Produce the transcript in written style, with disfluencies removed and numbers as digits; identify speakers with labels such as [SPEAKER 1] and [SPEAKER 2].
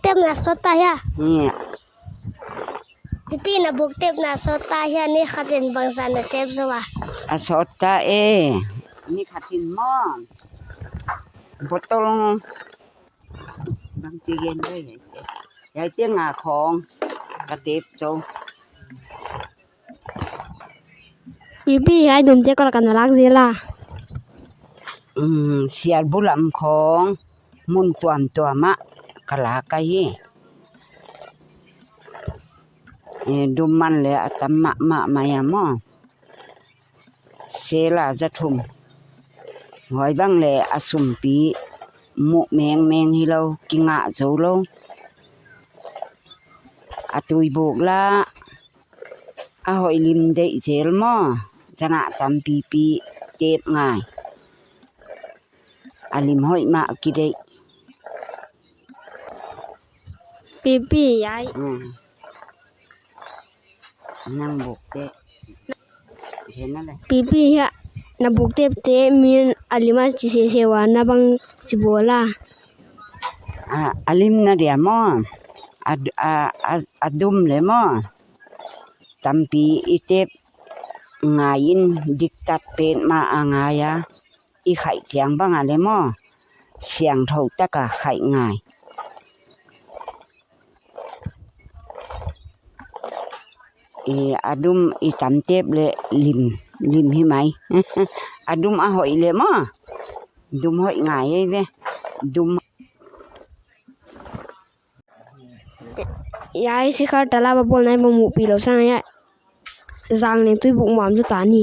[SPEAKER 1] tem na sota ya
[SPEAKER 2] เนี่ย
[SPEAKER 1] pipi na buk tem na sota ya ni khatin bangsan na tem sawa
[SPEAKER 2] อาสดตาเอนี่ขัดทินหม้อบตลงบางจีเย็นเลยยายเตี้ยงาของกระเต็บโจ
[SPEAKER 1] pipi ai dum te kor kan lak zela
[SPEAKER 2] เสียบุลำของมุนความตัวมะกะลาไกดุมมันเลยอัตมะมะมายามอเสลาจะทุมหอยบังเลยอสุมปีมุแมงฮิเรากิงะโจโลอตุยโบกละอะหอยลิมเดเจลมอจนะตำปีเจ็บง่ายอลิมหอยมากิเด
[SPEAKER 1] pipi ai
[SPEAKER 2] นั่งบกเตะเห็นนั่นแหละ
[SPEAKER 1] pipi ya na buk tem te min alimas ci sewa na bang cibola
[SPEAKER 2] อลิมนะเดียมออดุมเลยมอตำปีอีเต็บงายินดิกตัดเป็นมาอางายาอีไข่เสียงบ้างอะไรมอเสียงเท่าตะกะไข่ง่ายอดุมอีตำเต็บเลยลิมให้ไหม อดุมหอยเลยมอดุมหอยง่ายเว้ยดุม
[SPEAKER 1] yai sikar tala ba bol nai ba mu pi lo sang ya zang ne tui buk mam ju ta ni